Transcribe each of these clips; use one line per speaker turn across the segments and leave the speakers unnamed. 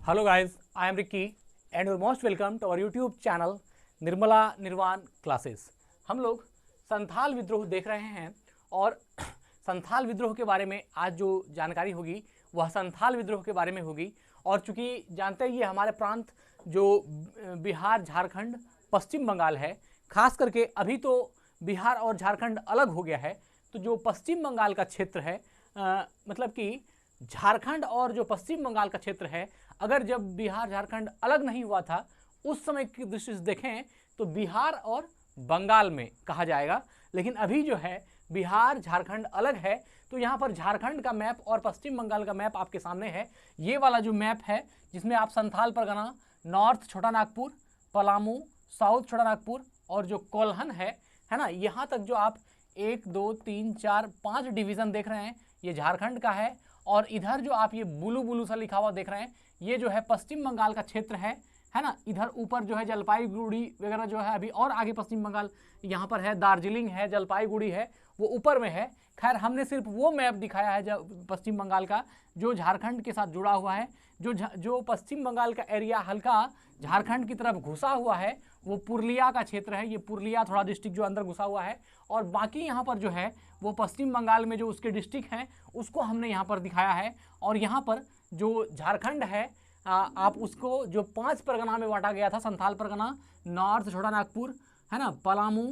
Hello guys, I am Ricky and you're most welcome to our YouTube channel Nirmala निर्वाण classes. हम लोग संथाल विद्रोह देख रहे हैं और संथाल विद्रोह के बारे में आज जो जानकारी होगी वह संथाल विद्रोह के बारे में होगी। और चूंकि जानते हैं ये हमारे प्रांत जो बिहार, झारखंड, पश्चिम बंगाल है, खास करके अभी तो बिहार और झारखंड अलग हो गया है, तो जो पश्चिम बंगाल का क्षेत्र है मतलब कि झारखंड और जो पश्चिम बंगाल का क्षेत्र है, अगर जब बिहार झारखंड अलग नहीं हुआ था उस समय की दृष्टि से देखें तो बिहार और बंगाल में कहा जाएगा। लेकिन अभी जो है बिहार झारखंड अलग है, तो यहाँ पर झारखंड का मैप और पश्चिम बंगाल का मैप आपके सामने है। ये वाला जो मैप है जिसमें आप संथाल परगना, नॉर्थ छोटा नागपुर, पलामू, साउथ छोटा नागपुर और जो कोल्हन है ना, यहाँ तक जो आप 1 2 3 4 5 डिवीज़न देख रहे हैं ये झारखंड का है। और इधर जो आप ये ब्लू ब्लू सा लिखा हुआ देख रहे हैं ये जो है पश्चिम बंगाल का क्षेत्र है ना। इधर ऊपर जो है जलपाईगुड़ी वगैरह जो है, अभी और आगे पश्चिम बंगाल यहाँ पर है, दार्जिलिंग है, जलपाईगुड़ी है, वो ऊपर में है। खैर हमने सिर्फ वो मैप दिखाया है जब पश्चिम बंगाल का जो झारखंड के साथ जुड़ा हुआ है। जो पश्चिम बंगाल का एरिया हल्का झारखंड की तरफ घुसा हुआ है वो पुरुलिया का क्षेत्र है। ये पुरुलिया थोड़ा डिस्ट्रिक्ट जो अंदर घुसा हुआ है, और बाकी यहाँ पर जो है वो पश्चिम बंगाल में जो उसके डिस्ट्रिक्ट हैं उसको हमने यहाँ पर दिखाया है। और यहाँ पर जो झारखंड है आप उसको जो 5 परगना में बांटा गया था, संथाल परगना, नॉर्थ छोटा नागपुर है ना, पलामू,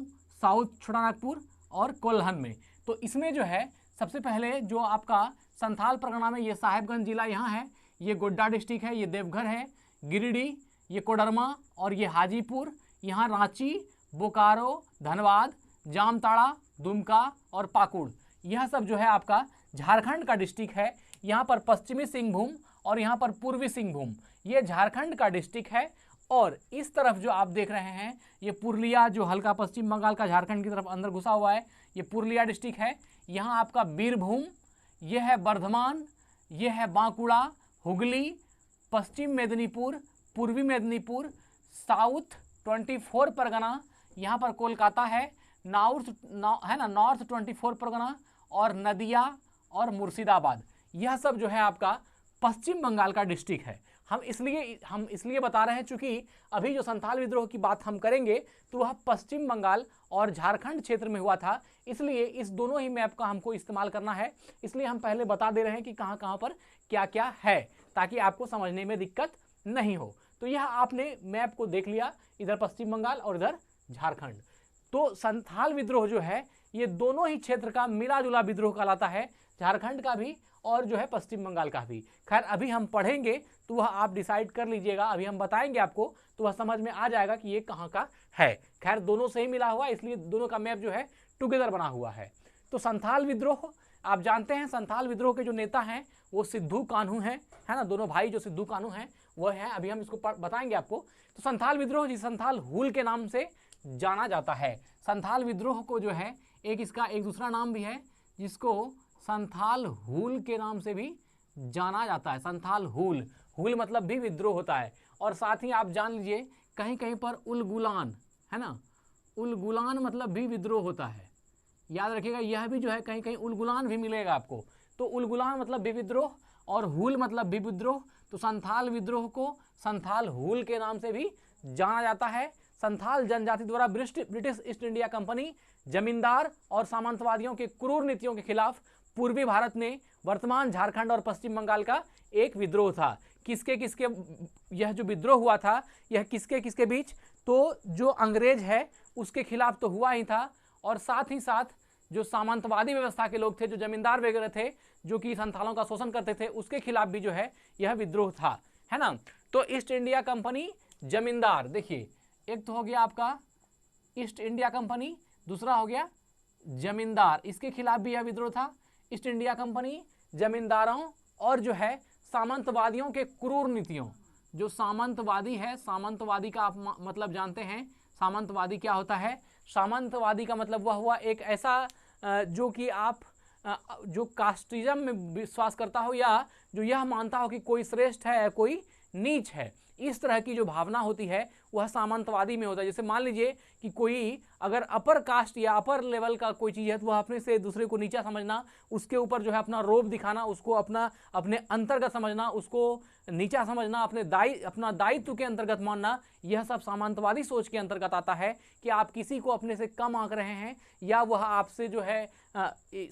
साउथ छोटा नागपुर और कोल्हन में। तो इसमें जो है सबसे पहले जो आपका संथाल परगना में ये साहेबगंज जिला यहाँ है, ये गोड्डा डिस्ट्रिक्ट है, ये देवघर है, गिरिडीह, ये कोडरमा और ये हाजीपुर, यहाँ रांची, बोकारो, धनबाद, जामताड़ा, दुमका और पाकुड़, यह सब जो है आपका झारखंड का डिस्ट्रिक्ट है। यहाँ पर पश्चिमी सिंहभूम और यहाँ पर पूर्वी सिंहभूम ये झारखंड का डिस्ट्रिक्ट है। और इस तरफ जो आप देख रहे हैं ये पुरुलिया जो हल्का पश्चिम बंगाल का झारखंड की तरफ अंदर घुसा हुआ है, ये पुरुलिया डिस्ट्रिक्ट है। यहाँ आपका बीरभूम, ये है बर्धमान, ये है बांकुड़ा, हुगली, पश्चिम मेदिनीपुर, पूर्वी मेदिनीपुर, साउथ 24 परगना, यहाँ पर कोलकाता है, नॉर्थ 24 परगना और नदिया और मुर्शिदाबाद, यह सब जो है आपका पश्चिम बंगाल का डिस्ट्रिक्ट है। हम इसलिए बता रहे हैं चूंकि अभी जो संथाल विद्रोह की बात हम करेंगे तो वह पश्चिम बंगाल और झारखंड क्षेत्र में हुआ था, इसलिए इस दोनों ही मैप का हमको इस्तेमाल करना है। इसलिए हम पहले बता दे रहे हैं कि कहाँ कहाँ पर क्या क्या है, ताकि आपको समझने में दिक्कत नहीं हो। तो यह आपने मैप को देख लिया, इधर पश्चिम बंगाल और इधर झारखंड। तो संथाल विद्रोह जो है ये दोनों ही क्षेत्र का मिला जुला विद्रोह कहलाता है, झारखंड का भी और जो है पश्चिम बंगाल का भी। खैर अभी हम पढ़ेंगे तो वह आप डिसाइड कर लीजिएगा, अभी हम बताएंगे आपको तो वह समझ में आ जाएगा कि ये कहाँ का है। खैर दोनों से ही मिला हुआ, इसलिए दोनों का मैप जो है टुगेदर बना हुआ है। तो संथाल विद्रोह आप जानते हैं, संथाल विद्रोह के जो नेता हैं वो सिद्धू कान्हू है ना, दोनों भाई जो सिद्धू कान्हू हैं वह है, अभी हम इसको बताएंगे आपको। तो संथाल विद्रोह जिस संथाल हुल के नाम से जाना जाता है, संथाल विद्रोह को जो है इसका एक दूसरा नाम भी है जिसको संथाल हुल के नाम से भी जाना जाता है। संथाल हुल, हुल मतलब भी विद्रोह होता है। और साथ ही आप जान लीजिए कहीं कहीं पर उलगुलान है ना, उलगुलान मतलब भी विद्रोह होता है, याद रखिएगा। यह भी जो है कहीं कहीं उलगुलान भी मिलेगा आपको। तो उलगुलान मतलब भी विद्रोह और हुल मतलब भी विद्रोह। तो संथाल विद्रोह को संथाल हुल के नाम से भी जाना जाता है। संथाल जनजाति द्वारा ब्रिटिश ईस्ट इंडिया कंपनी, जमींदार और सामंतवादियों के क्रूर नीतियों के खिलाफ पूर्वी भारत में वर्तमान झारखंड और पश्चिम बंगाल का एक विद्रोह था। किसके किसके यह जो विद्रोह हुआ था यह किसके किसके बीच, तो जो अंग्रेज है उसके खिलाफ तो हुआ ही था, और साथ ही साथ जो सामंतवादी व्यवस्था के लोग थे, जो जमींदार वगैरह थे जो कि संथालों का शोषण करते थे, उसके खिलाफ भी जो है यह विद्रोह था, है ना। तो ईस्ट इंडिया कंपनी, जमींदार, देखिए एक तो हो गया आपका ईस्ट इंडिया कंपनी, दूसरा हो गया जमींदार, इसके खिलाफ भी यह विद्रोह था। ईस्ट इंडिया कंपनी, जमींदारों और जो है सामंतवादियों के क्रूर नीतियों, जो सामंतवादी है, सामंतवादी का आप मतलब जानते हैं, सामंतवादी क्या होता है। सामंतवादी का मतलब वह हुआ एक ऐसा जो कि आप जो कास्टिज्म में विश्वास करता हो या जो यह मानता हो कि कोई श्रेष्ठ है कोई नीच है। इस तरह की जो भावना होती है वह सामंतवादी में होता है। जैसे मान लीजिए कि कोई अगर अपर कास्ट या अपर लेवल का कोई चीज़ है तो वह अपने से दूसरे को नीचा समझना, उसके ऊपर जो है अपना रोब दिखाना, उसको अपने अंतर्गत समझना, उसको नीचा समझना, अपना दायित्व के अंतर्गत मानना, यह सब सामंतवादी सोच के अंतर्गत आता है कि आप किसी को अपने से कम आंक रहे हैं या वह आपसे जो है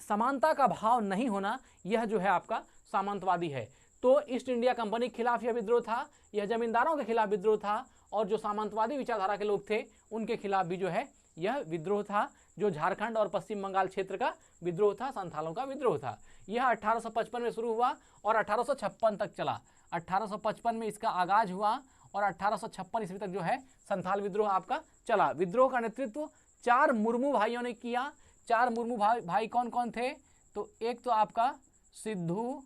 समानता का भाव नहीं होना, यह जो है आपका सामंतवादी है। तो ईस्ट इंडिया कंपनी के खिलाफ यह विद्रोह था, यह जमींदारों के खिलाफ विद्रोह था, और जो सामंतवादी विचारधारा के लोग थे उनके खिलाफ भी जो है यह विद्रोह था, जो झारखंड और पश्चिम बंगाल क्षेत्र का विद्रोह था, संथालों का विद्रोह था। यह 1855 में शुरू हुआ और 1856 तक चला। 1855 में इसका आगाज हुआ और 1856 ईस्वी तक जो है संथाल विद्रोह आपका चला। विद्रोह का नेतृत्व 4 मुर्मू भाइयों ने किया। 4 मुर्मू भाई कौन कौन थे? तो एक तो आपका सिद्धू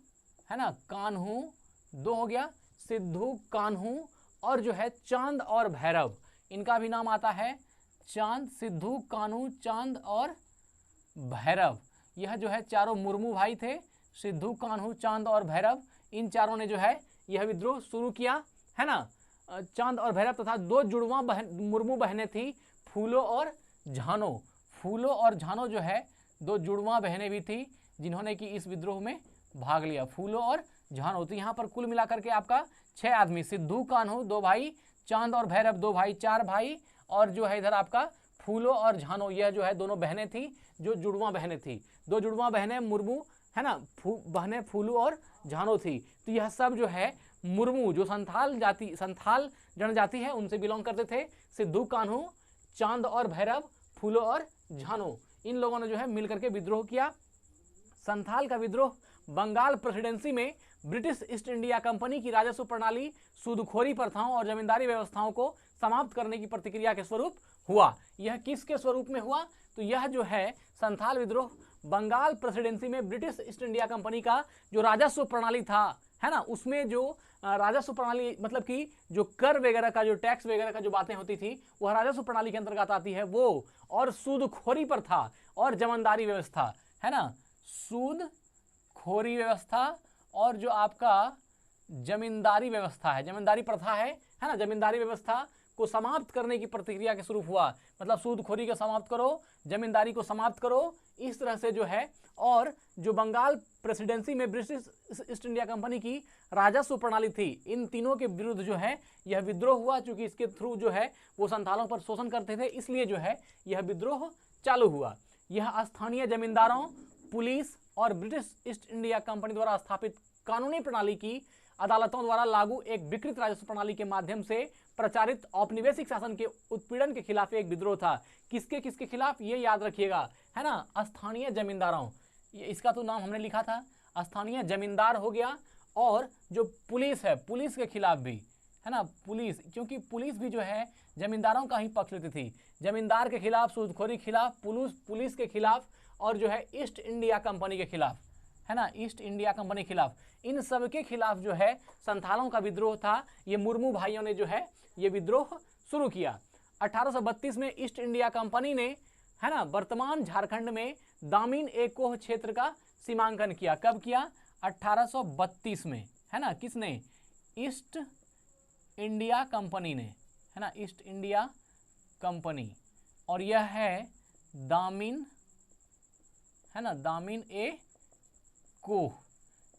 है ना, कान्हू, 2 हो गया सिद्धू, कान्हू, और जो है चांद और भैरव, इनका भी नाम आता है चांद, सिद्धू, कान्हू, चांद और भैरव। यह जो है चारों मुर्मू भाई थे, सिद्धू, कान्हू, चांद और भैरव। इन चारों ने जो है यह विद्रोह शुरू किया है ना। चांद और भैरव तथा 2 जुड़वा मुर्मू बहनें थी, फूलो और झानो। फूलो और झानो जो है 2 जुड़वा बहनें भी थी जिन्होंने कि इस विद्रोह में भाग लिया, फूलो और झानो। तो यहाँ पर कुल मिलाकर के आपका 6 आदमी, सिद्धू, कान्हू 2 भाई, चांद और भैरव 2 भाई, 4 भाई, और जो है इधर आपका फूलो और झानो, यह जो है दोनों बहनें थी जो जुड़वा बहनें थी। 2 जुड़वा बहनें मुर्मू है ना, बहनें फूलू और झानो थी। तो यह सब जो है मुर्मू, जो संथाल जनजाति है उनसे बिलोंग करते थे। सिद्धू, कान्हू, चांद और भैरव, फूलो और झानो, इन लोगों ने जो है मिलकर के विद्रोह किया। संथाल का विद्रोह बंगाल प्रेसिडेंसी में ब्रिटिश ईस्ट इंडिया कंपनी की राजस्व प्रणाली, सूदखोरी प्रथाओं और जमींदारी व्यवस्थाओं को समाप्त करने की प्रतिक्रिया के स्वरूप हुआ। यह किसके स्वरूप में हुआ? तो यह जो है संथाल विद्रोह बंगाल प्रेसिडेंसी में ब्रिटिश ईस्ट इंडिया कंपनी का जो राजस्व प्रणाली था है ना, उसमें जो राजस्व प्रणाली मतलब कि जो कर वगैरह का, जो टैक्स वगैरह का जो बातें होती थी वह राजस्व प्रणाली के अंतर्गत आती है वो, और सूदखोरी प्रथा और जमींदारी व्यवस्था है ना, सूदखोरी व्यवस्था और जो आपका जमींदारी व्यवस्था है, जमींदारी प्रथा है ना, जमींदारी व्यवस्था को समाप्त करने की प्रतिक्रिया के स्वरूप हुआ। मतलब सूदखोरी को समाप्त करो, जमींदारी को समाप्त करो, इस तरह से जो है। और जो बंगाल प्रेसिडेंसी में ब्रिटिश ईस्ट इंडिया कंपनी की राजस्व प्रणाली थी, इन तीनों के विरुद्ध जो है यह विद्रोह हुआ। चूंकि इसके थ्रू जो है वो संथालों पर शोषण करते थे, इसलिए जो है यह विद्रोह चालू हुआ। यह स्थानीय जमींदारों, पुलिस और ब्रिटिश ईस्ट इंडिया कंपनी द्वारा स्थापित कानूनी प्रणाली की अदालतों द्वारा लागू एक विकृत राजस्व प्रणाली के माध्यम से प्रचारित औपनिवेशिक शासन के उत्पीड़न के खिलाफ एक विद्रोह था। किसके किसके खिलाफ, ये याद रखिएगा है ना, स्थानीय जमींदारों, इसका तो नाम हमने लिखा था, स्थानीय जमींदार हो गया, और जो पुलिस है पुलिस के खिलाफ भी है ना, पुलिस, क्योंकि पुलिस भी जो है जमींदारों का ही पक्ष लेती थी। जमींदार के खिलाफ, सूदखोरी के खिलाफ, पुलिस के खिलाफ, और जो है ईस्ट इंडिया कंपनी के खिलाफ है ना, ईस्ट इंडिया कंपनी के खिलाफ, इन सब के खिलाफ जो है संथालों का विद्रोह था। ये मुर्मू भाइयों ने जो है ये विद्रोह शुरू किया। 1832 में ईस्ट इंडिया कंपनी ने है ना वर्तमान झारखंड में दामिन एकोह क्षेत्र का सीमांकन किया। कब किया? 1832 में है ना। किसने? ईस्ट इंडिया कंपनी ने है ना, ईस्ट इंडिया कंपनी, और यह है दामिन है ना, दामिन ए कोह।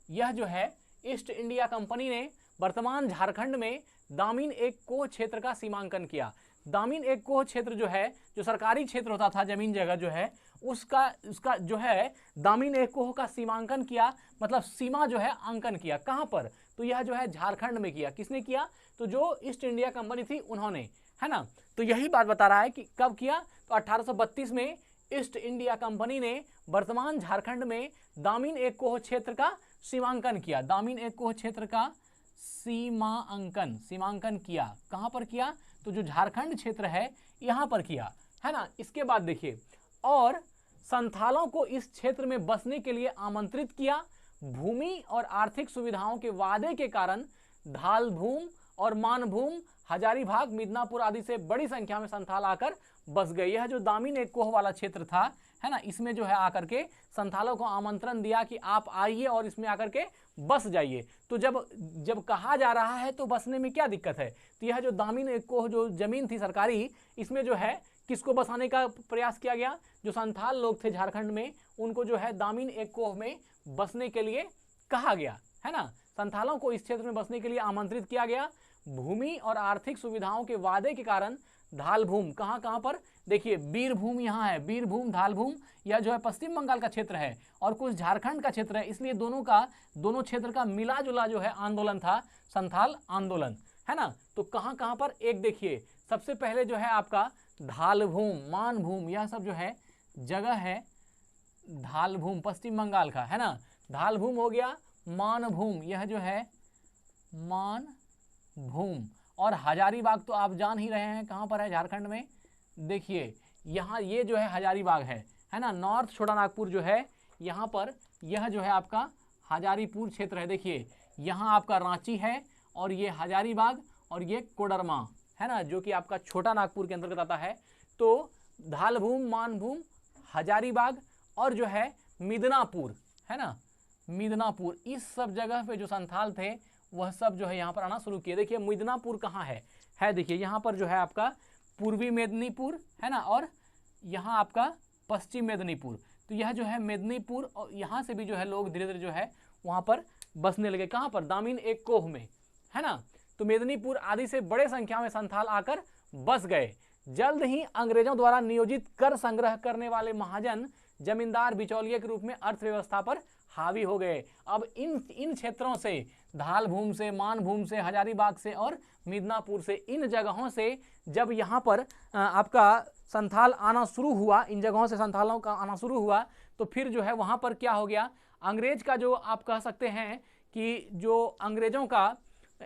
यह जो है ईस्ट इंडिया कंपनी ने वर्तमान झारखंड में दामिन एक कोह क्षेत्र का सीमांकन किया। दामिन एक कोह क्षेत्र जो है, जो सरकारी क्षेत्र होता था, जमीन जगह जो है उसका जो है दामिन एक कोह का सीमांकन किया, मतलब सीमा जो है अंकन किया। कहाँ पर? तो यह जो है झारखंड में किया। किसने किया? तो जो ईस्ट इंडिया कंपनी थी उन्होंने, है ना। तो यही बात बता रहा है कि कब किया, तो 1832 में ईस्ट इंडिया कंपनी ने वर्तमान झारखंड में दामिन एक कोह क्षेत्र का सीमांकन किया। दामिन एक कोह क्षेत्र का सीमांकन किया। कहां पर किया? तो जो झारखंड क्षेत्र है यहां पर किया, है ना। इसके बाद देखिए, और संथालों को इस क्षेत्र में बसने के लिए आमंत्रित किया। भूमि और आर्थिक सुविधाओं के वादे के कारण धालभूम और मानभूम, हजारीबाग, मिदनापुर आदि से बड़ी संख्या में संथाल आकर बस गए। यह जो दामिन एक कोह वाला क्षेत्र था, है ना, इसमें जो है आकर के संथालों को आमंत्रण दिया कि आप आइए और इसमें आकर के बस जाइए। तो जब कहा जा रहा है तो बसने में क्या दिक्कत है। तो यह जो दामिन एक कोह जो जमीन थी सरकारी, इसमें जो है किसको बसाने का प्रयास किया गया, जो संथाल लोग थे झारखंड में उनको जो है दामिन एक कोह में बसने के लिए कहा गया, है ना। संथालों को इस क्षेत्र में बसने के लिए आमंत्रित किया गया। भूमि और आर्थिक सुविधाओं के वादे के कारण धालभूम, कहाँ पर देखिए, बीरभूम यहाँ है, बीरभूम धालभूम, यह जो है पश्चिम बंगाल का क्षेत्र है और कुछ झारखंड का क्षेत्र है, इसलिए दोनों क्षेत्र का मिला जुला जो है आंदोलन था संथाल आंदोलन, है ना। तो कहाँ पर, एक देखिए सबसे पहले जो है आपका धालभूम, मानभूम, यह सब जो है जगह है धालभूम पश्चिम बंगाल का, है ना। धालभूम हो गया, मानभूम यह जो है मानभूम, और हजारीबाग तो आप जान ही रहे हैं कहाँ पर है, झारखंड में। देखिए यहाँ ये जो है हजारीबाग है ना। नॉर्थ छोटा नागपुर जो है यहाँ पर, यह जो है आपका हजारीपुर क्षेत्र है। देखिए यहाँ आपका रांची है और ये हजारीबाग और ये कोडरमा, है ना, जो कि आपका छोटा नागपुर के अंतर्गत आता है। तो धालभूम, मानभूम, हजारीबाग और जो है मिदनापुर, है ना, मिदनापुर, इस सब जगह पे जो संथाल थे वह सब जो है यहाँ पर आना शुरू किए। देखिए मिदनापुर कहाँ है देखिए यहाँ पर जो है आपका पूर्वी मेदिनीपुर, है ना, और यहाँ आपका पश्चिम मेदिनीपुर। तो यह जो है मेदिनीपुर, और यहाँ से भी जो है लोग धीरे धीरे जो है वहाँ पर बसने लगे। कहाँ पर, दामिन एक कोह में, है ना। तो मेदिनीपुर आदि से बड़े संख्या में संथाल आकर बस गए। जल्द ही अंग्रेजों द्वारा नियोजित कर संग्रह करने वाले महाजन जमींदार बिचौलिए के रूप में अर्थव्यवस्था पर हावी हो गए। अब इन क्षेत्रों से, धालभूम से, मानभूम से, हजारीबाग से और मिदनापुर से, इन जगहों से जब यहाँ पर आपका संथाल आना शुरू हुआ, इन जगहों से संथालों का आना शुरू हुआ, तो फिर जो है वहाँ पर क्या हो गया, अंग्रेज का जो आप कह सकते हैं कि जो अंग्रेजों का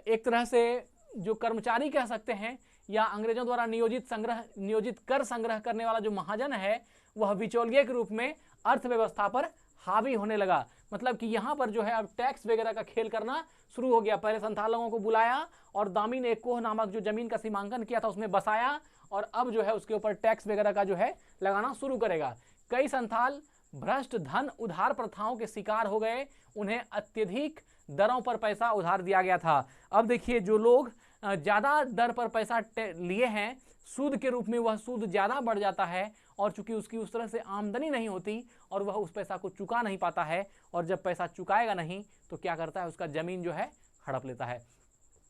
एक तरह से जो कर्मचारी कह सकते हैं, या अंग्रेजों द्वारा नियोजित कर संग्रह करने वाला जो महाजन है, वह बिचौलिए के रूप में अर्थव्यवस्था पर हावी होने लगा। मतलब कि यहाँ पर जो है अब टैक्स वगैरह का खेल करना शुरू हो गया। पहले संथाल लोगों को बुलाया और दामिन एक कोह नामक जो जमीन का सीमांकन किया था उसमें बसाया, और अब जो है उसके ऊपर टैक्स वगैरह का जो है लगाना शुरू करेगा। कई संथाल भ्रष्ट धन उधार प्रथाओं के शिकार हो गए, उन्हें अत्यधिक दरों पर पैसा उधार दिया गया था। अब देखिए जो लोग ज़्यादा दर पर पैसा लिए हैं, सूद के रूप में वह सूद ज़्यादा बढ़ जाता है, और चूंकि उसकी उस तरह से आमदनी नहीं होती और वह उस पैसा को चुका नहीं पाता है, और जब पैसा चुकाएगा नहीं तो क्या करता है, उसका ज़मीन जो है हड़प लेता है।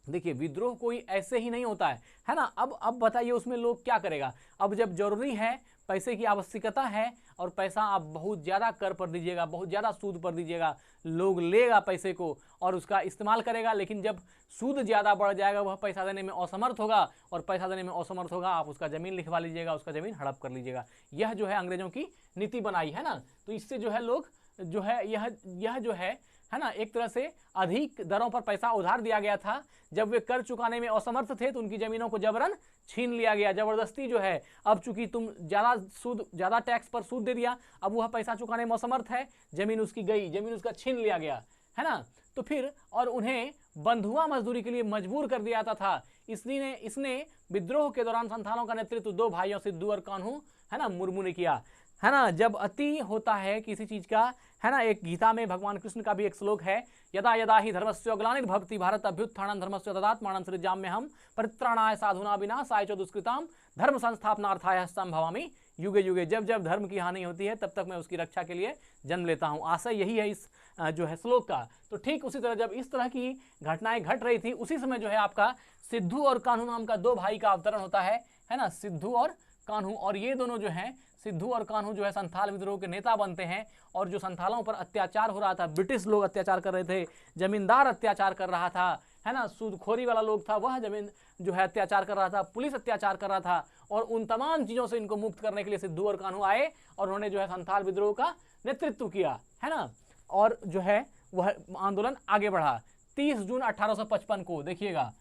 देखिए विद्रोह कोई ऐसे ही नहीं होता है ना। अब बताइए उसमें लोग क्या करेगा। अब जब जरूरी है, पैसे की आवश्यकता है और पैसा आप बहुत ज़्यादा कर पर दीजिएगा, बहुत ज़्यादा सूद पर दीजिएगा, लोग लेगा पैसे को और उसका इस्तेमाल करेगा। लेकिन जब सूद ज़्यादा बढ़ जाएगा, वह पैसा देने में असमर्थ होगा, और पैसा देने में असमर्थ होगा, आप उसका ज़मीन लिखवा लीजिएगा, उसका ज़मीन हड़प कर लीजिएगा। यह जो है अंग्रेजों की नीति बनाई है ना। तो इससे जो है लोग जो है यह जो है ना, एक तरह से अधिक दरों पर पैसा उधार दिया गया था। जब वे कर चुकाने में असमर्थ थे तो उनकी ज़मीनों को जबरन छीन लिया गया, ज़बरदस्ती जो है। अब चूंकि तुम ज़्यादा टैक्स पर सूद दे दिया, अब वह पैसा चुकाने में असमर्थ है, ज़मीन उसकी गई, ज़मीन उसका छीन लिया गया, है ना। तो फिर और उन्हें बंधुआ मजदूरी के लिए मजबूर कर दिया जाता था। इसलिए इसने विद्रोह के दौरान संथालों का नेतृत्व दो भाइयों सिद्धू और कान्हू, है ना, मुर्मू ने किया, है ना। जब अति होता है किसी चीज का, है ना, एक गीता में भगवान कृष्ण का भी एक श्लोक है, यदा यदा ही धर्मस्य ग्लानिर्भवति भारत अभ्युत्थानं धर्मस्य तदात्मानं सृजाम्यहम् परित्राणाय साधुना विनाशाय च दुष्कृताम् धर्म संस्थापनार्थाय संभवामि युगे युगे। जब जब धर्म की हानि होती है तब तक मैं उसकी रक्षा के लिए जन्म लेता हूँ। आशय यही है इस जो है श्लोक का। तो ठीक उसी तरह जब इस तरह की घटनाएं घट रही थी, उसी समय जो है आपका सिद्धू और कान्हू नाम का दो भाई का अवतरण होता है ना, सिद्धू और कान्हू। और ये दोनों जो हैं, सिद्धू और कान्हू जो है संथाल विद्रोह के नेता बनते हैं। और जो संथालों पर अत्याचार हो रहा था, ब्रिटिश लोग अत्याचार कर रहे थे, जमींदार अत्याचार कर रहा था, है ना, सूदखोरी वाला लोग था वह जमीन जो है अत्याचार कर रहा था, पुलिस अत्याचार कर रहा था, और उन तमाम चीज़ों से इनको मुक्त करने के लिए सिद्धू और कान्हू आए और उन्होंने जो है संथाल विद्रोह का नेतृत्व किया, है ना। और जो है वह आंदोलन आगे बढ़ा। 30 जून 1855 को देखिएगा,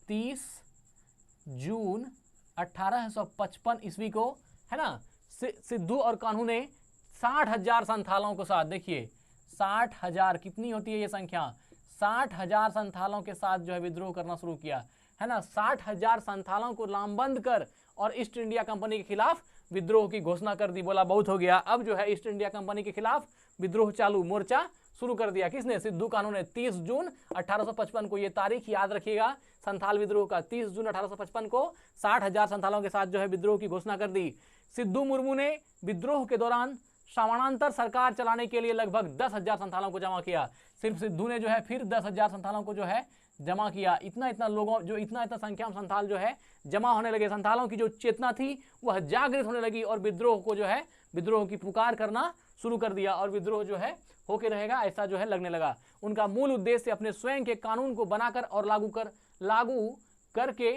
30 जून 1855 ईस्वी को, है ना, सिद्धू और कान्हू ने 60,000 संथालों के साथ, देखिए 60,000 कितनी होती है ये संख्या, 60,000 संथालों के साथ जो है विद्रोह करना शुरू किया, है ना। 60,000 संथालों को लामबंद कर और ईस्ट इंडिया कंपनी के खिलाफ विद्रोह की घोषणा कर दी। बोला बहुत हो गया, अब जो है ईस्ट इंडिया कंपनी के खिलाफ विद्रोह चालू, मोर्चा शुरू कर दिया। किसने? सिद्धू कान्हू ने। 30 जून 1855 को, ये तारीख याद रखिएगा, संथाल विद्रोह का 30 जून 1855 को 60,000 संथालों के साथ जो है विद्रोह की घोषणा कर दी। सिद्धू मुर्मू ने विद्रोह के दौरान समानांतर सरकार चलाने के लिए लगभग 10,000 संथालों को जमा किया। सिर्फ सिद्धू ने जो है फिर 10,000 संथालों को जो है जमा किया। इतना लोगों जो इतना संख्या में संथाल जो है जमा होने लगे। संथालों की जो चेतना थी वह जागृत होने लगी और विद्रोह को जो है विद्रोह की पुकार करना शुरू कर दिया और विद्रोह जो है होके रहेगा ऐसा जो है लगने लगा। उनका मूल उद्देश्य अपने स्वयं के कानून को बनाकर और लागू करके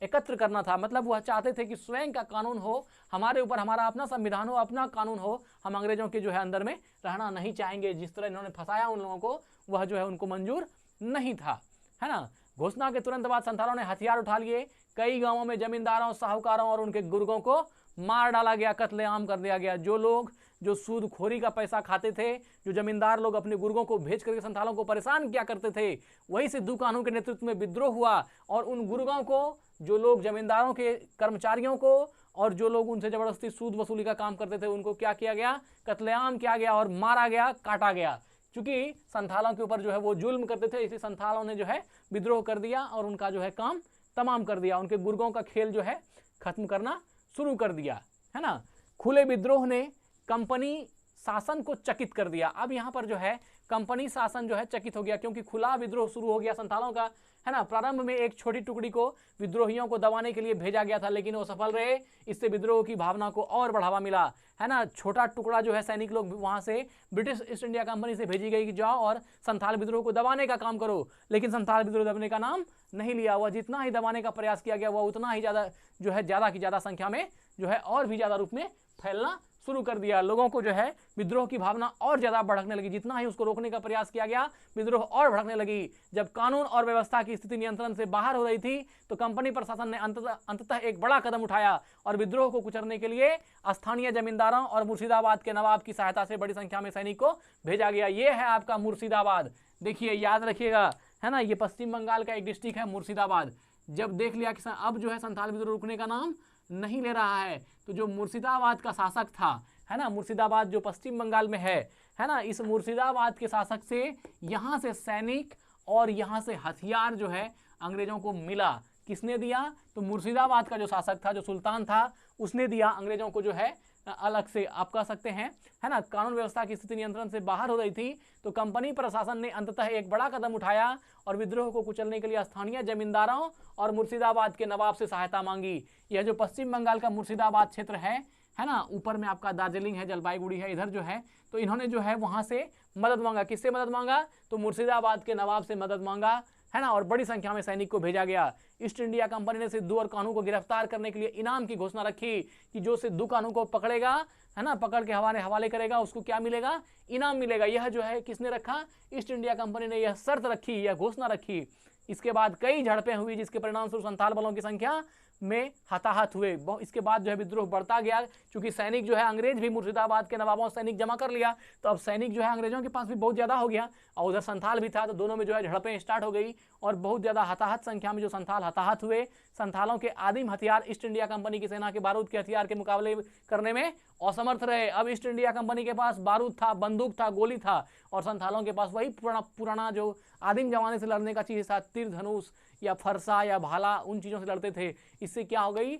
एकत्र करना था। मतलब वह चाहते थे कि स्वयं का कानून हो, हमारे ऊपर हमारा अपना संविधान हो, अपना कानून हो, हम अंग्रेजों के जो है अंदर में रहना नहीं चाहेंगे। जिस तरह इन्होंने फंसाया उन लोगों को, वह जो है उनको मंजूर नहीं था, है ना। घोषणा के तुरंत बाद संथालों ने हथियार उठा लिए। कई गांवों में जमींदारों, साहूकारों और उनके गुर्गों को मार डाला गया, कत्लेआम कर दिया गया। जो लोग जो सूदखोरी का पैसा खाते थे, जो जमींदार लोग अपने गुर्गों को भेज करके संथालों को परेशान किया करते थे, वही सिद्धू कान्हू के नेतृत्व में विद्रोह हुआ और उन गुर्गों को, जो लोग जमींदारों के कर्मचारियों को और जो लोग उनसे जबरदस्ती सूद वसूली का काम करते थे, उनको क्या किया गया? कत्लेआम किया गया और मारा गया, काटा गया। क्योंकि संथालों के ऊपर जो है वो जुल्म करते थे, इसलिए संथालों ने जो है विद्रोह कर दिया और उनका जो है काम तमाम कर दिया। उनके गुर्गों का खेल जो है खत्म करना शुरू कर दिया, है ना। खुले विद्रोह ने कंपनी शासन को चकित कर दिया। अब यहाँ पर जो है कंपनी शासन जो है चकित हो गया, क्योंकि खुला विद्रोह शुरू हो गया संथालों का, है ना। प्रारंभ में एक छोटी टुकड़ी को विद्रोहियों को दबाने के लिए भेजा गया था, लेकिन वो सफल रहे। इससे विद्रोह की भावना को और बढ़ावा मिला, है ना। छोटा टुकड़ा जो है सैनिक लोग वहां से ब्रिटिश ईस्ट इंडिया कंपनी से भेजी गई कि जाओ और संथाल विद्रोह को दबाने का काम करो, लेकिन संथाल विद्रोह दबाने का नाम नहीं लिया। वह जितना ही दबाने का प्रयास किया गया, वह उतना ही ज्यादा जो है ज्यादा की ज्यादा संख्या में जो है और भी ज्यादा रूप में फैलना शुरू कर दिया। लोगों को जो है विद्रोह की भावना और ज्यादा भड़कने लगी। जितना ही उसको रोकने का प्रयास किया गया, विद्रोह और भड़कने लगी। जब कानून और व्यवस्था की स्थिति नियंत्रण से बाहर हो रही थी, तो कंपनी प्रशासन ने अंततः एक बड़ा कदम उठाया और विद्रोह को कुचलने के लिए स्थानीय जमींदारों और मुर्शिदाबाद के नवाब की सहायता से बड़ी संख्या में सैनिक को भेजा गया। ये है आपका मुर्शिदाबाद। देखिए, याद रखिएगा, है ना। ये पश्चिम बंगाल का एक डिस्ट्रिक्ट है मुर्शिदाबाद। जब देख लिया कि अब जो है संथाल विद्रोह रुकने का नाम नहीं ले रहा है, तो जो मुर्शिदाबाद का शासक था, है ना, मुर्शिदाबाद जो पश्चिम बंगाल में है ना, इस मुर्शिदाबाद के शासक से यहाँ से सैनिक और यहाँ से हथियार जो है अंग्रेजों को मिला। किसने दिया? तो मुर्शिदाबाद का जो शासक था, जो सुल्तान था, उसने दिया अंग्रेजों को जो है अलग से, आप कह सकते हैं, है ना। कानून व्यवस्था की स्थिति नियंत्रण से बाहर हो रही थी, तो कंपनी प्रशासन ने अंततः एक बड़ा कदम उठाया और विद्रोह को कुचलने के लिए स्थानीय जमींदारों और मुर्शिदाबाद के नवाब से सहायता मांगी। यह जो पश्चिम बंगाल का मुर्शिदाबाद क्षेत्र है ना, ऊपर में आपका दार्जिलिंग है, जलपाईगुड़ी है, इधर जो है, तो इन्होंने जो है वहां से मदद मांगा। किससे मदद मांगा? तो मुर्शिदाबाद के नवाब से मदद मांगा, है ना। और बड़ी संख्या में सैनिक को भेजा गया। ईस्ट इंडिया कंपनी ने सिद्धू और कान्हू को गिरफ्तार करने के लिए इनाम की घोषणा रखी कि जो सिद्धू कान्हू को पकड़ेगा, है ना, पकड़ के हवाले करेगा, उसको क्या मिलेगा? इनाम मिलेगा। यह जो है किसने रखा? ईस्ट इंडिया कंपनी ने यह शर्त रखी, यह घोषणा रखी। इसके बाद कई झड़पें हुई, जिसके परिणाम स्वरूप संथाल बलों की संख्या में हताहत हुए। इसके बाद जो है विद्रोह बढ़ता गया, क्योंकि सैनिक जो है, अंग्रेज भी मुर्शिदाबाद के नवाबों सैनिक जमा कर लिया, तो अब सैनिक जो है अंग्रेजों के पास भी बहुत ज्यादा हो गया और उधर संथाल भी था, तो दोनों में जो है झड़पें स्टार्ट हो गई और बहुत ज्यादा हताहत संख्या में जो संथाल हताहत हुए। संथालों के आदिम हथियार ईस्ट इंडिया कंपनी की सेना के बारूद के हथियार के मुकाबले करने में असमर्थ रहे। अब ईस्ट इंडिया कंपनी के पास बारूद था, बंदूक था, गोली था, और संथालों के पास वही पुराना जो आदिम जमाने से लड़ने का चीज था, तीर धनुष या फरसा या भाला, उन चीजों से लड़ते थे। इससे क्या हो गई?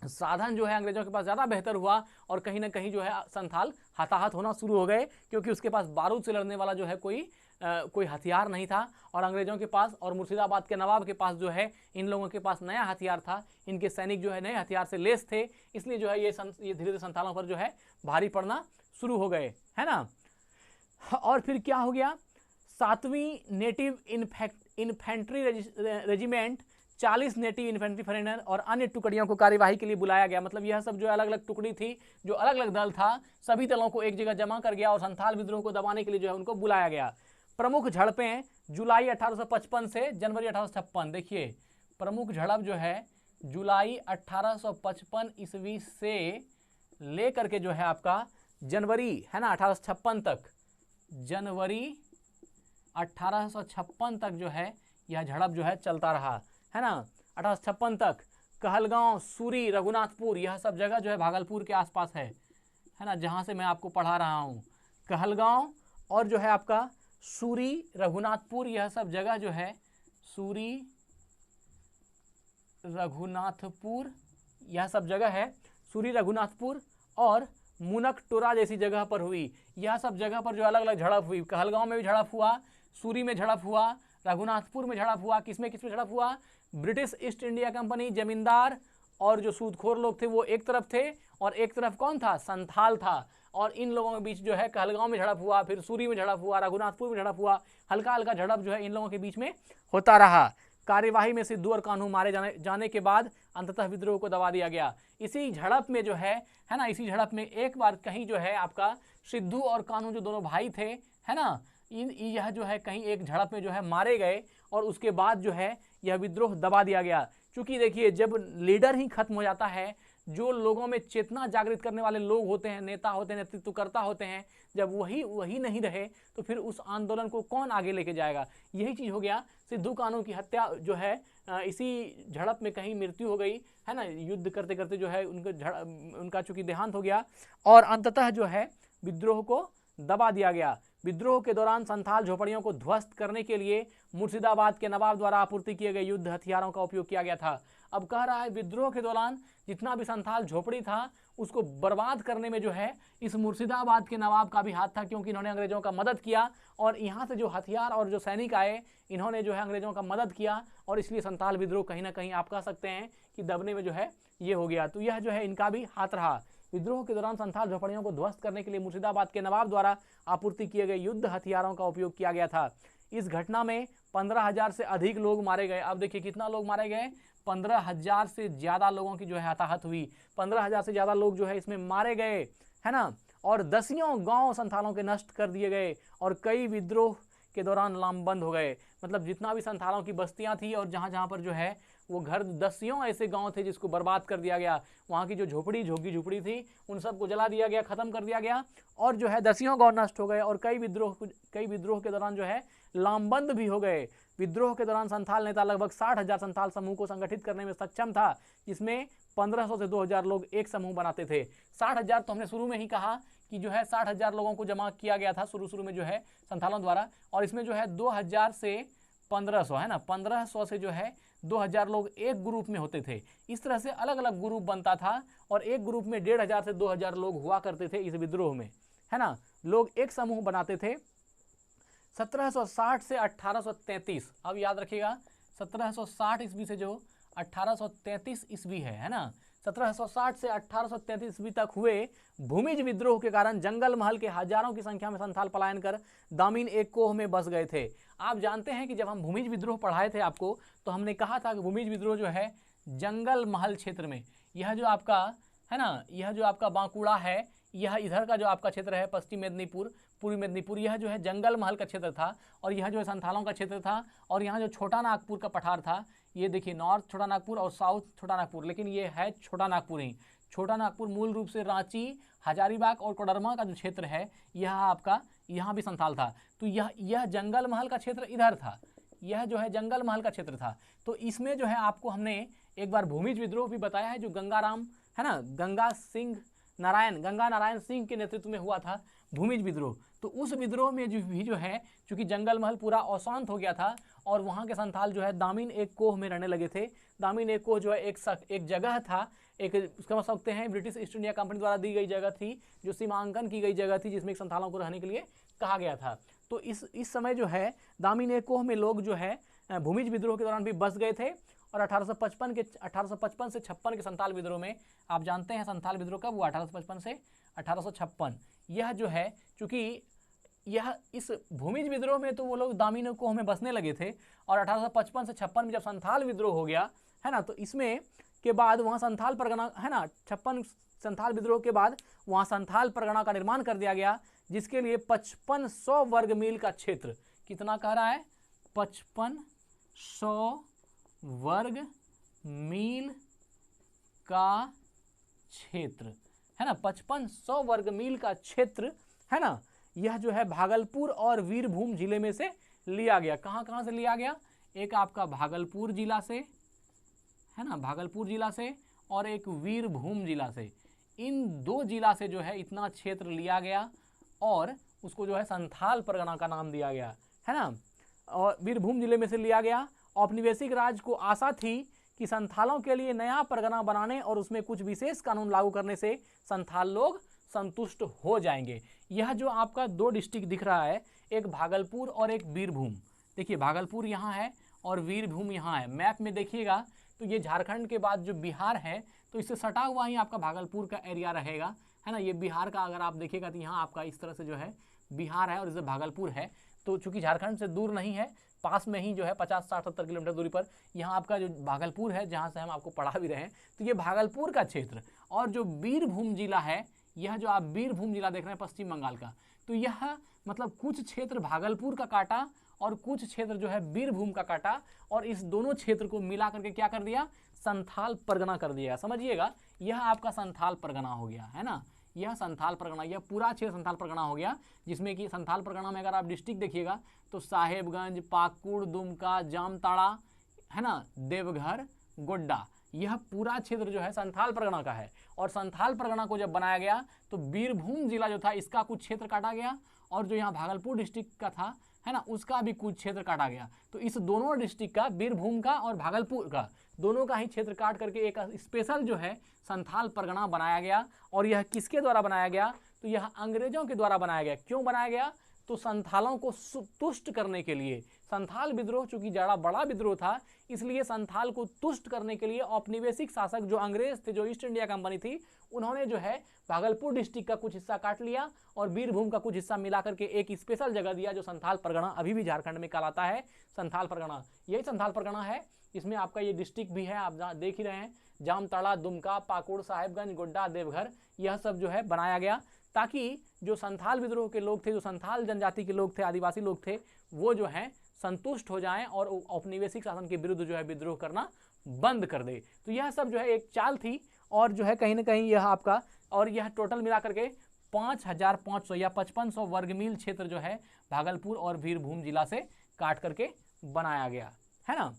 साधन जो है अंग्रेजों के पास ज़्यादा बेहतर हुआ और कहीं ना कहीं जो है संथाल हताहत होना शुरू हो गए, क्योंकि उसके पास बारूद से लड़ने वाला जो है कोई हथियार नहीं था। और अंग्रेजों के पास और मुर्शिदाबाद के नवाब के पास जो है, इन लोगों के पास नया हथियार था। इनके सैनिक जो है नए हथियार से लेस थे, इसलिए जो है ये धीरे धीरे संथालों पर जो है भारी पड़ना शुरू हो गए, है ना। और फिर क्या हो गया? 7वीं native infantry regiment, 40 native infantry foreigner और अन्य टुकड़ियों को कार्यवाही के लिए बुलाया गया। मतलब यह सब जो अलग अलग टुकड़ी थी, जो अलग अलग दल था, सभी दलों को एक जगह जमा कर गया और संथाल विद्रोह को दबाने के लिए जो है उनको बुलाया गया। प्रमुख झड़पें जुलाई 1855 से जनवरी 1856। देखिए, प्रमुख झड़प जो है जुलाई 1855 ईस्वी से लेकर के जो है आपका जनवरी, है ना, 1856 तक, जनवरी 1856 तक जो है यह झड़प जो है चलता रहा, है ना। 1856 तक कहलगांव, सूरी, रघुनाथपुर, यह सब जगह जो है भागलपुर के आसपास है ना, जहाँ से मैं आपको पढ़ा रहा हूँ। कहलगांव और जो है आपका सूरी, रघुनाथपुर, यह सब जगह जो है सूरी, रघुनाथपुर, यह सब जगह है सूरी, रघुनाथपुर और मुनकटोरा जैसी जगह पर हुई। यह सब जगह पर जो अलग अलग झड़प हुई, कहलगांव में भी झड़प हुआ, सूरी में झड़प हुआ, रघुनाथपुर में झड़प हुआ। किसमें किसमें झड़प हुआ? ब्रिटिश ईस्ट इंडिया कंपनी, जमींदार और जो सूदखोर लोग थे वो एक तरफ थे, और एक तरफ कौन था? संथाल था। और इन लोगों के बीच जो है कहलगांव में झड़प हुआ, फिर सूरी में झड़प हुआ, रघुनाथपुर में झड़प हुआ, हल्का हल्का झड़प जो है इन लोगों के बीच में होता रहा। कार्यवाही में सिद्धू और कान्हू मारे जाने के बाद अंततः विद्रोह को दबा दिया गया। इसी झड़प में जो है ना, इसी झड़प में एक बार कहीं जो है आपका सिद्धू और कान्हू जो दोनों भाई थे, है ना, यह जो है कहीं एक झड़प में जो है मारे गए, और उसके बाद जो है यह विद्रोह दबा दिया गया। क्योंकि देखिए, जब लीडर ही खत्म हो जाता है, जो लोगों में चेतना जागृत करने वाले लोग होते हैं, नेता होते हैं, नेतृत्वकर्ता होते हैं, जब वही नहीं रहे तो फिर उस आंदोलन को कौन आगे लेके जाएगा? यही चीज़ हो गया। सिद्धू कान्हू की हत्या जो है इसी झड़प में कहीं मृत्यु हो गई, है ना, युद्ध करते करते जो है उनका चूंकि देहांत हो गया, और अंततः जो है विद्रोह को दबा दिया गया। विद्रोह के दौरान संथाल झोपड़ियों को ध्वस्त करने के लिए मुर्शिदाबाद के नवाब द्वारा आपूर्ति किए गए युद्ध हथियारों का उपयोग किया गया था। अब कह रहा है विद्रोह के दौरान जितना भी संथाल झोपड़ी था उसको बर्बाद करने में जो है इस मुर्शिदाबाद के नवाब का भी हाथ था, क्योंकि इन्होंने अंग्रेजों का मदद किया, और यहाँ से जो हथियार और जो सैनिक आए इन्होंने जो है अंग्रेजों का मदद किया, और इसलिए संथाल विद्रोह कहीं ना कहीं आप कह सकते हैं कि दबने में जो है ये हो गया। तो यह जो है इनका भी हाथ रहा। विद्रोह के दौरान संथाल झोपड़ियों को ध्वस्त करने के लिए मुर्शिदाबाद के नवाब द्वारा आपूर्ति किए गए युद्ध हथियारों का उपयोग किया गया था। इस घटना में 15,000 से अधिक लोग मारे गए। अब देखिए कितना लोग मारे गए, 15,000 से ज़्यादा लोगों की जो है हताहत हुई। 15,000 से ज़्यादा लोग जो है इसमें मारे गए, है ना, और दसियों गांव संथालों के नष्ट कर दिए गए, और कई विद्रोह के दौरान लामबंद हो गए। मतलब जितना भी संथालों की बस्तियां थी और जहाँ जहाँ पर जो है वो घर, दसियों ऐसे गांव थे जिसको बर्बाद कर दिया गया। वहाँ की जो झोपड़ी झुग्गी थी उन सबको जला दिया गया, ख़त्म कर दिया गया, और जो है दसियों गांव नष्ट हो गए, और कई विद्रोह के दौरान जो है लामबंद भी हो गए। विद्रोह के दौरान संथाल नेता लगभग 60,000 संथाल समूह को संगठित करने में सक्षम था, जिसमें 1500 से 2000 लोग एक समूह बनाते थे। 60,000 तो हमने शुरू में ही कहा कि जो है 60,000 लोगों को जमा किया गया था शुरू में जो है संथालों द्वारा, और इसमें जो है 2000 से 1500, है ना, 1500 से जो है 2000 लोग एक ग्रुप में होते थे। इस तरह से अलग अलग ग्रुप बनता था, और एक ग्रुप में 1500 से 2000 लोग हुआ करते थे इस विद्रोह में, है ना। लोग एक समूह बनाते थे। 1760 से 1833, अब याद रखिएगा 1760 ईस्वी से जो 1833 ईस्वी है ना, 1760 से 1833 ईस्वी तक हुए भूमिज विद्रोह के कारण जंगल महल के हजारों की संख्या में संथाल पलायन कर दामिन एक कोह में बस गए थे। आप जानते हैं कि जब हम भूमिज विद्रोह पढ़ाए थे आपको, तो हमने कहा था कि भूमिज विद्रोह जो है जंगल महल क्षेत्र में, यह जो आपका है ना, यह जो आपका बांकुड़ा है, यह इधर का जो आपका क्षेत्र है पश्चिम मेदिनीपुर, पूर्वी मेदिनीपुर, यह जो है जंगल महल का क्षेत्र था, और यह जो है संथालों का क्षेत्र था। और यहाँ जो छोटा नागपुर का पठार था, ये देखिए नॉर्थ छोटा नागपुर और साउथ छोटा नागपुर, लेकिन ये है छोटा नागपुर ही। छोटा नागपुर मूल रूप से रांची, हजारीबाग और कोडरमा का जो क्षेत्र है, यह आपका यहाँ भी संथाल था। तो यह जंगल महल का क्षेत्र इधर था, यह जो है जंगल महल का क्षेत्र था। तो इसमें जो है आपको हमने एक बार भूमिज विद्रोह भी बताया है, जो गंगाराम है ना, गंगा नारायण सिंह के नेतृत्व में हुआ था भूमिज विद्रोह। तो उस विद्रोह में जो है चूंकि जंगल महल पूरा अशांत हो गया था, और वहाँ के संथाल जो है दामिन एक कोह में रहने लगे थे। दामिन एक कोह जो है एक जगह था, एक समझ सकते हैं ब्रिटिश ईस्ट इंडिया कंपनी द्वारा दी गई जगह थी, जो सीमांकन की गई जगह थी, जिसमें संथालों को रहने के लिए कहा गया था। तो इस समय जो है दामिन एक कोह में लोग जो है भूमिज विद्रोह के दौरान भी बस गए थे। और 1855 से 56 के संथाल विद्रोह में, आप जानते हैं संथाल विद्रोह कब हुआ, 1855 से 1856। यह जो है चूंकि यह इस भूमिज विद्रोह में तो वो लोग दामिन कोह में बसने लगे थे, और 1855 से 56 में जब संथाल विद्रोह हो गया, है ना, तो इसमें के बाद वहाँ संथाल परगना, है ना, 56 संथाल विद्रोह के बाद वहाँ संथाल परगना का निर्माण कर दिया गया, जिसके लिए 5500 वर्ग मील का क्षेत्र, कितना कह रहा है, 5500 वर्ग मील का क्षेत्र, है ना, 5500 वर्ग मील का क्षेत्र, है ना, यह जो है भागलपुर और वीरभूम जिले में से लिया गया। कहाँ से लिया गया, एक आपका भागलपुर जिला से, है ना, भागलपुर जिला से, और एक वीरभूम जिला से। इन दो जिला से जो है इतना क्षेत्र लिया गया, और उसको जो है संथाल परगना का नाम दिया गया, है ना। और बीरभूम जिले में से लिया गया। औपनिवेशिक राज को आशा थी कि संथालों के लिए नया परगना बनाने और उसमें कुछ विशेष कानून लागू करने से संथाल लोग संतुष्ट हो जाएंगे। यह जो आपका दो डिस्ट्रिक्ट दिख रहा है, एक भागलपुर और एक बीरभूम, देखिए भागलपुर यहाँ है और बीरभूम यहाँ है। मैप में देखिएगा तो ये झारखंड के बाद जो बिहार है तो इससे सटा हुआ ही आपका भागलपुर का एरिया रहेगा, है ना। ये बिहार का अगर आप देखिएगा तो यहाँ आपका इस तरह से जो है बिहार है और इसे भागलपुर है। तो चूंकि झारखंड से दूर नहीं है, पास में ही जो है 50-60-70 किलोमीटर दूरी पर यहाँ आपका जो भागलपुर है, जहाँ से हम आपको पढ़ा भी रहे हैं, तो ये भागलपुर का क्षेत्र। और जो बीरभूम जिला है, यह जो आप बीरभूम जिला देख रहे हैं पश्चिम बंगाल का, तो यह मतलब कुछ क्षेत्र भागलपुर का काटा और कुछ क्षेत्र जो है बीरभूम का काटा और इस दोनों क्षेत्र को मिला करके क्या कर दिया, संथाल परगना कर दिया। समझिएगा, यह आपका संथाल परगना हो गया, है ना। यह संथाल परगना, यह पूरा क्षेत्र संथाल परगना हो गया, जिसमें कि संथाल परगना में अगर आप डिस्ट्रिक्ट देखिएगा तो साहेबगंज, पाकुड़, दुमका, जामताड़ा, है ना, देवघर, गोड्डा, यह पूरा क्षेत्र जो है संथाल परगना का है। और संथाल परगना को जब बनाया गया तो बीरभूम जिला जो था इसका कुछ क्षेत्र काटा गया और जो यहाँ भागलपुर डिस्ट्रिक्ट का था, है ना, उसका भी कुछ क्षेत्र काटा गया। तो इस दोनों डिस्ट्रिक्ट का, बीरभूम का और भागलपुर का, दोनों का ही क्षेत्र काट करके एक स्पेशल जो है संथाल परगना बनाया गया। और यह किसके द्वारा बनाया गया, तो यह अंग्रेजों के द्वारा बनाया गया। क्यों बनाया गया, तो संथालों को तुष्ट करने के लिए। संथाल विद्रोह चूंकि ज़्यादा बड़ा विद्रोह था, इसलिए संथाल को तुष्ट करने के लिए औपनिवेशिक शासक जो अंग्रेज थे, जो ईस्ट इंडिया कंपनी थी, उन्होंने जो है भागलपुर डिस्ट्रिक्ट का कुछ हिस्सा काट लिया और बीरभूम का कुछ हिस्सा मिला करके एक स्पेशल जगह दिया, जो संथाल परगना अभी भी झारखंड में कहलाता है संथाल परगना। यही संथाल परगना है। इसमें आपका ये डिस्ट्रिक्ट भी है, आप देख ही रहे हैं, जामताड़ा, दुमका, पाकुड़, साहेबगंज, गोड्डा, देवघर, यह सब जो है बनाया गया ताकि जो संथाल विद्रोह के लोग थे, जो संथाल जनजाति के लोग थे, आदिवासी लोग थे, वो जो है संतुष्ट हो जाएं और औपनिवेशिक शासन के विरुद्ध जो है विद्रोह करना बंद कर दे। तो यह सब जो है एक चाल थी और जो है कहीं ना कहीं यह आपका, और यह टोटल मिला करके 5500 या 5500 वर्ग मील क्षेत्र जो है भागलपुर और बीरभूम जिला से काट करके बनाया गया, है ना।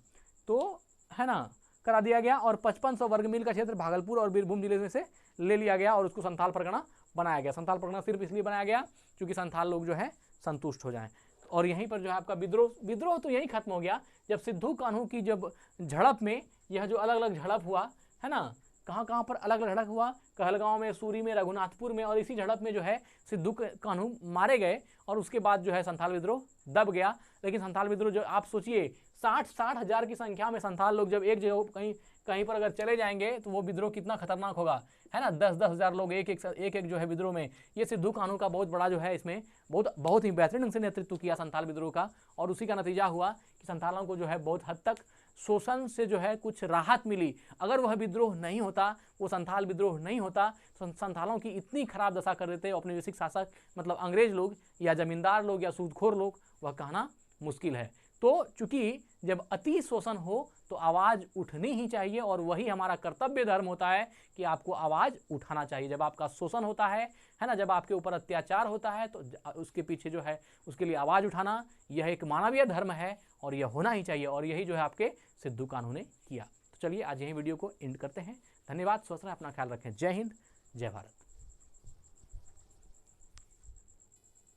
तो है ना, करा दिया गया और 5500 वर्ग मील का क्षेत्र भागलपुर और बीरभूम जिले में से ले लिया गया और उसको संथाल परगना बनाया गया। संथाल परगना सिर्फ इसलिए बनाया गया क्योंकि संथाल लोग जो है संतुष्ट हो जाएं। और यहीं पर जो है आपका विद्रोह तो यहीं खत्म हो गया जब सिद्धू कान्हू की जब झड़प में, यह जो अलग अलग झड़प हुआ, है ना, कहाँ पर अलग अलग झड़प हुआ, कहलगांव में, सूरी में, रघुनाथपुर में, और इसी झड़प में जो है सिद्धू कान्हू मारे गए और उसके बाद जो है संथाल विद्रोह दब गया। लेकिन संथाल विद्रोह जो आप सोचिए 60 हज़ार की संख्या में संथाल लोग जब एक जगह कहीं पर अगर चले जाएंगे तो वो विद्रोह कितना खतरनाक होगा, है ना। 10-10 हज़ार लोग एक जो है विद्रोह में। ये सिद्धू कान्हू का बहुत बड़ा जो है इसमें बहुत ही बेहतरीन ढंग से नेतृत्व किया संथाल विद्रोह का, और उसी का नतीजा हुआ कि संथालों को जो है बहुत हद तक शोषण से जो है कुछ राहत मिली। अगर वह विद्रोह नहीं होता, वो संथाल विद्रोह नहीं होता, तो संथालों की इतनी खराब दशा कर देते औपनिवेशिक शासक, मतलब अंग्रेज लोग या जमींदार लोग या सूदखोर लोग, वह कहना मुश्किल है। तो चूंकि जब अति शोषण हो तो आवाज़ उठनी ही चाहिए और वही हमारा कर्तव्य धर्म होता है कि आपको आवाज़ उठाना चाहिए। जब आपका शोषण होता है ना, जब आपके ऊपर अत्याचार होता है तो उसके पीछे जो है उसके लिए आवाज़ उठाना, यह एक मानवीय धर्म है और यह होना ही चाहिए। और यही जो है आपके सिद्धू कान्हू ने किया। तो चलिए आज यही वीडियो को एंड करते हैं। धन्यवाद। स्वस्थ रहें, अपना ख्याल रखें। जय हिंद, जय भारत।